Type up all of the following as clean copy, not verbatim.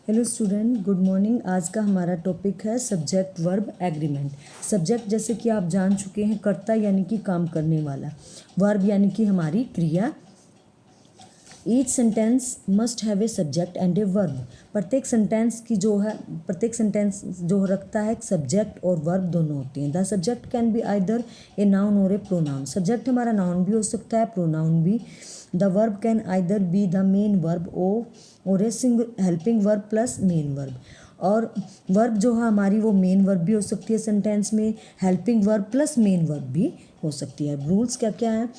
Hello student, good morning. आज का हमारा टॉपिक है सब्जेक्ट वर्ब एग्रीमेंट। सब्जेक्ट जैसे कि आप जान चुके हैं, कर्ता यानी कि काम करने वाला, वर्ब यानी कि हमारी क्रिया। Each sentence must have a subject and a verb. प्रत्येक सेंटेंस जो रखता है एक सब्जेक्ट और वर्ब दोनों होते हैं। The subject can be either a noun और ए प्रोनाउन। सब्जेक्ट हमारा नाउन भी हो सकता है, प्रोनाउन भी। The verb can either be the main verb और a helping verb plus main verb. और वर्ब जो है हमारी वो मेन वर्ब भी हो सकती है सेंटेंस में, helping verb plus main verb भी हो सकती है। रूल्स क्या क्या है?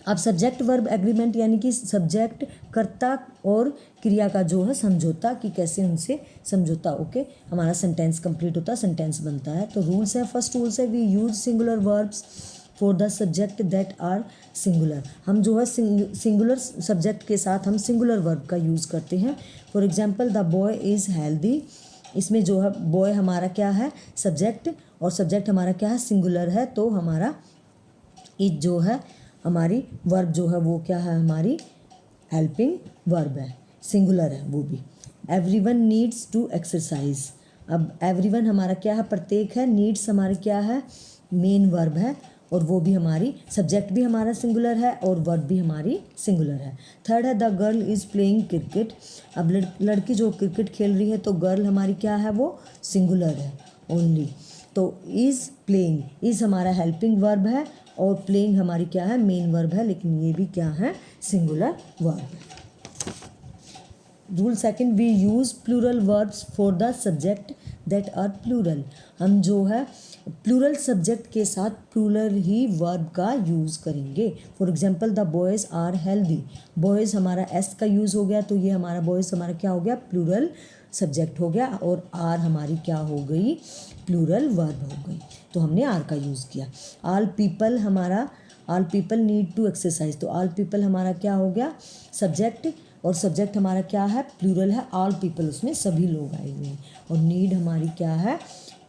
अब सब्जेक्ट वर्ब एग्रीमेंट यानी कि सब्जेक्ट, कर्ता और क्रिया का जो है समझौता, कि कैसे उनसे समझौता ओके हमारा सेंटेंस कंप्लीट होता है, सेंटेंस बनता है। तो रूल्स है, फर्स्ट रूल्स है, we use singular verbs for the subject that are singular. हम जो है सिंगुलर सब्जेक्ट के साथ हम सिंगुलर वर्ब का यूज़ करते हैं। For example, the boy is healthy. इसमें जो है बॉय हमारा क्या है सब्जेक्ट, और सब्जेक्ट हमारा क्या है सिंगुलर है, तो हमारा इज जो है हमारी वर्ब जो है वो क्या है हमारी हेल्पिंग वर्ब है, सिंगुलर है वो भी। Everyone needs to exercise. अब एवरीवन हमारा क्या है प्रत्येक है, नीड्स हमारे क्या है मेन वर्ब है, और वो भी हमारी सब्जेक्ट भी हमारा सिंगुलर है और वर्ब भी हमारी सिंगुलर है। थर्ड है, the girl is playing cricket. अब लड़की जो क्रिकेट खेल रही है, तो गर्ल हमारी क्या है वो सिंगुलर है ओनली। तो इज़ प्लेइंग, इज़ हमारा हेल्पिंग वर्ब है और प्लेइंग हमारी क्या है मेन वर्ब है, लेकिन ये भी क्या है सिंगुलर वर्ब है। Rule second, we use plural verbs for the subject that are plural. हम जो है प्लूरल सब्जेक्ट के साथ प्लूरल ही वर्ब का यूज़ करेंगे। For example, the boys are healthy. Boys हमारा एस का यूज़ हो गया, तो ये हमारा बॉयज़ हमारा क्या हो गया प्लूरल सब्जेक्ट हो गया, और आर हमारी क्या हो गई प्लूरल वर्ब हो गई, तो हमने आर का यूज़ किया। ऑल पीपल हमारा, all people need to exercise, तो ऑल पीपल हमारा क्या हो गया सब्जेक्ट, और सब्जेक्ट हमारा क्या है प्लूरल है, ऑल पीपल उसमें सभी लोग आए हुए हैं, और नीड हमारी क्या है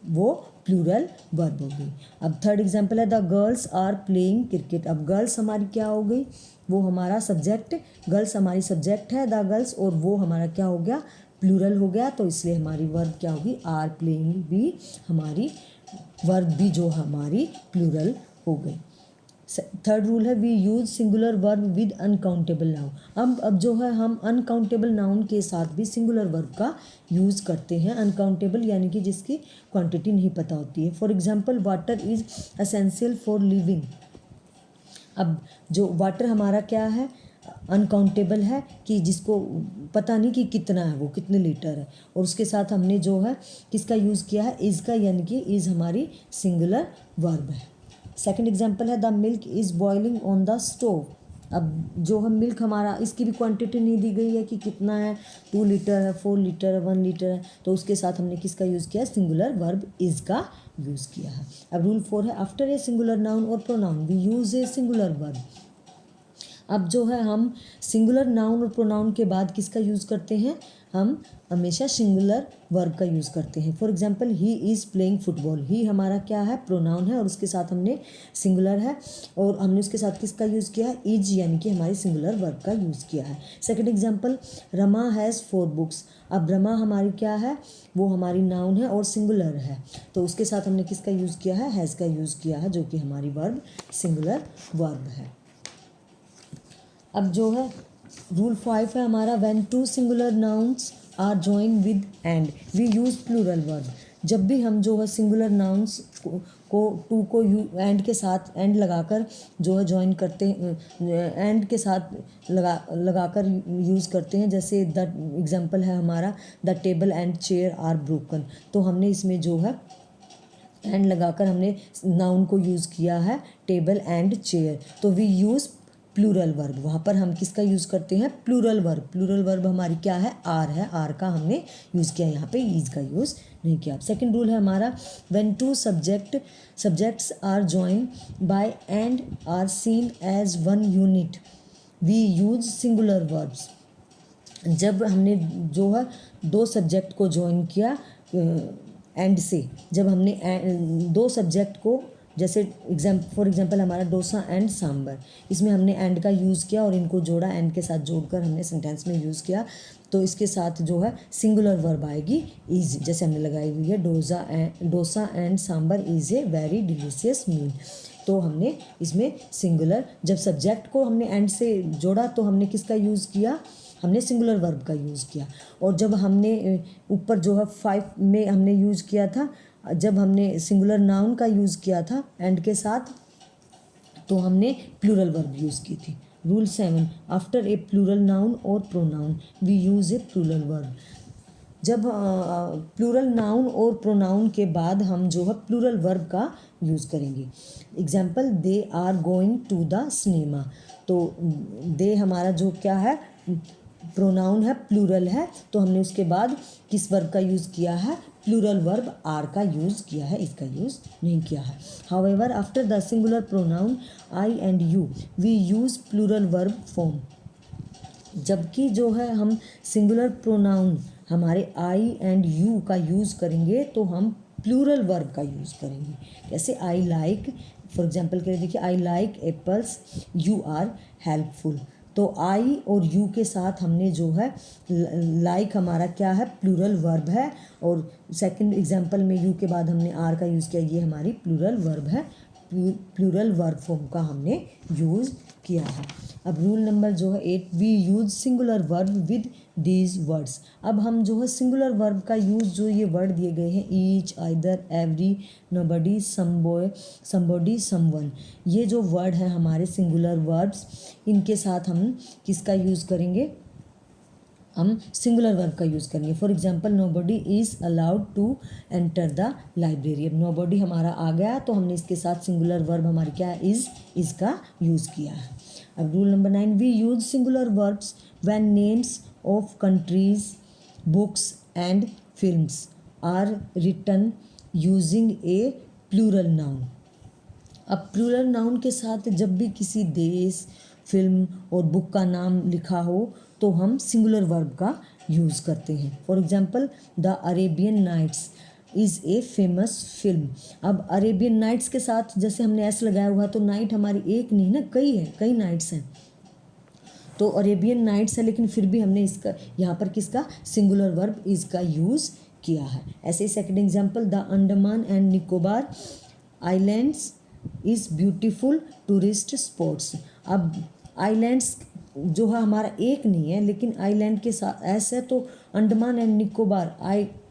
वो प्लूरल वर्ब हो गई। अब थर्ड एग्जांपल है, the girls are playing cricket. अब गर्ल्स हमारी क्या हो गई वो हमारा सब्जेक्ट, गर्ल्स हमारी सब्जेक्ट है द गर्ल्स, और वो हमारा क्या हो गया प्लूरल हो गया, तो इसलिए हमारी वर्ब क्या होगी आर प्लेइंग भी हमारी वर्ब भी जो हमारी प्लूरल हो गई। थर्ड रूल है, we use singular verb with uncountable noun. अब जो है हम अनकाउंटेबल नाउन के साथ भी सिंगुलर वर्ब का यूज़ करते हैं। अनकाउंटेबल यानी कि जिसकी क्वांटिटी नहीं पता होती है। For example, water is essential for living. अब जो वाटर हमारा क्या है अनकाउंटेबल है, कि जिसको पता नहीं कि कितना है वो कितने लीटर है, और उसके साथ हमने जो है किसका यूज़ किया है इज़ का, यानी कि इज़ हमारी सिंगुलर वर्ब है। सेकंड एग्जांपल है, the milk is boiling on the stove. अब जो हम मिल्क हमारा इसकी भी क्वांटिटी नहीं दी गई है कि कितना है 2 लीटर है 4 लीटर है 1 लीटर है, तो उसके साथ हमने किसका यूज़ किया सिंगुलर वर्ब इज़ का यूज़ किया है। अब रूल 4 है, आफ्टर ए सिंगुलर नाउन और pronoun we use a singular verb. अब जो है हम सिंगुलर नाउन और प्रोनाउन के बाद किसका यूज़ करते हैं, हम हमेशा सिंगुलर वर्ब का यूज़ करते हैं। For example, he is playing football. He हमारा क्या है प्रोनाउन है, और उसके साथ हमने सिंगुलर है, और हमने उसके साथ किसका यूज़ किया है इज, यानी कि हमारी सिंगुलर वर्ब का यूज़ किया है। Second example, Rama has 4 books. अब रमा हमारी क्या है वो हमारी नाउन है और सिंगुलर है, तो उसके साथ हमने किसका यूज़ किया है हैज़ का यूज़ किया है, जो कि हमारी वर्ब सिंगुलर वर्ब है। अब जो है रूल 5 है हमारा, when two singular nouns are join with and we use plural verb. जब भी हम जो है सिंगुलर नाउन्स को टू को एंड के साथ एंड लगाकर जो है जॉइन करते हैं, एंड के साथ लगाकर यूज़ करते हैं, जैसे द एग्जांपल है हमारा the table and chair are broken, तो हमने इसमें जो है एंड लगाकर हमने नाउन को यूज़ किया है टेबल एंड चेयर, तो वी यूज़ प्लूरल वर्ब। वहाँ पर हम किसका यूज़ करते हैं प्लूरल वर्ब। प्लूरल वर्ब हमारी क्या है आर का हमने यूज़ किया, यहाँ पे ईज का यूज़ नहीं किया। सेकंड रूल है हमारा, when two subjects are join by and are seen as one unit we use singular verbs. जब हमने जो है दो सब्जेक्ट को ज्वाइन किया एंड से, जब हमने दो सब्जेक्ट को जैसे फॉर एग्जांपल हमारा डोसा एंड सांबर, इसमें हमने एंड का यूज़ किया और इनको जोड़ा, एंड के साथ जोड़कर हमने सेंटेंस में यूज़ किया, तो इसके साथ जो है सिंगुलर वर्ब आएगी इज, जैसे हमने लगाई हुई है dosa and sambar is a very delicious meal. तो हमने इसमें सिंगुलर, जब सब्जेक्ट को हमने एंड से जोड़ा तो हमने किसका यूज़ किया, हमने सिंगुलर वर्ब का यूज़ किया। और जब हमने ऊपर जो है 5 में हमने यूज़ किया था, जब हमने सिंगुलर नाउन का यूज़ किया था एंड के साथ, तो हमने प्लूरल वर्ब यूज़ की थी। Rule 7, after a plural noun और pronoun we use a plural verb. जब प्लूरल नाउन और प्रोनाउन के बाद हम जो है प्लूरल वर्ब का यूज़ करेंगे। Example, they are going to the cinema, तो दे हमारा जो क्या है, प्रोनाउन है, प्लूरल है, तो हमने उसके बाद किस वर्ब का यूज़ किया है, प्लूरल वर्ब आर का यूज़ किया है, इसका यूज़ नहीं किया है। However after the singular pronoun I and you we use plural verb form. जबकि जो है हम सिंगुलर प्रोनाउन हमारे आई एंड यू का यूज़ करेंगे तो हम प्लूरल वर्ब का यूज़ करेंगे। जैसे आई लाइक, फॉर एग्जांपल के लिए देखिए, I like apples, you are helpful. तो आई और यू के साथ हमने जो है लाइक हमारा क्या है, प्लूरल वर्ब है, और सेकंड एग्जांपल में यू के बाद हमने आर का यूज़ किया, ये हमारी प्लूरल वर्ब है, प्लूरल वर्ब फॉर्म का हमने यूज़ किया है। अब रूल नंबर जो है 8, we use singular verb with these words. अब हम जो है सिंगुलर वर्ब का यूज़, जो ये वर्ड दिए गए हैं, each, either, every, nobody, somebody, someone, ये जो वर्ड है हमारे सिंगुलर वर्ब्स, इनके साथ हम किसका यूज़ करेंगे, हम सिंगुलर वर्ब का यूज़ करेंगे। For example, nobody is allowed to enter the library. अब नोबडी हमारा आ गया तो हमने इसके साथ सिंगुलर वर्ब हमारी क्या है, इज़ का यूज़ किया है। अब rule number 9, we use singular verbs when names of countries, books and films are written using a plural noun. अब प्लूरल नाउन के साथ जब भी किसी देश, फिल्म और बुक का नाम लिखा हो तो हम सिंगुलर वर्ब का यूज़ करते हैं। For example, the Arabian Nights is a famous film. अब अरेबियन नाइट्स के साथ जैसे हमने एस लगाया हुआ, तो नाइट हमारी एक नहीं ना, कई है, कई नाइट्स हैं, तो अरेबियन नाइट्स है, लेकिन फिर भी हमने इसका यहाँ पर किसका, सिंगुलर वर्ब इज़ का यूज़ किया है। ऐसे ही second example, the Andaman and Nicobar islands is beautiful tourist spots. अब आइलैंड्स जो है हमारा एक नहीं है, लेकिन आइलैंड के साथ एस है, तो अंडमान एंड निकोबार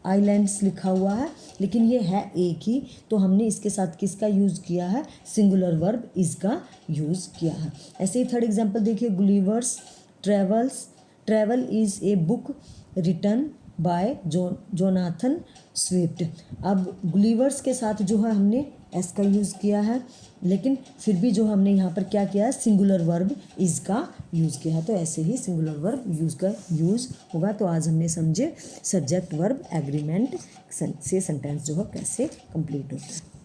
आइलैंड्स लिखा हुआ है, लेकिन ये है एक ही, तो हमने इसके साथ किसका यूज़ किया है, सिंगुलर वर्ब इज़ का यूज़ किया है। ऐसे ही थर्ड एग्जांपल देखिए, Gulliver's travel is a book written by Jonathan Swift. अब गुलिवर्स के साथ जो है हमने एस का यूज़ किया है, लेकिन फिर भी जो हमने यहाँ पर क्या किया है, सिंगुलर वर्ब इज़ का यूज़ किया है। तो ऐसे ही सिंगुलर वर्ब यूज़ होगा। तो आज हमने समझे सब्जेक्ट वर्ब एग्रीमेंट से सेंटेंस जो है कैसे कंप्लीट होता है।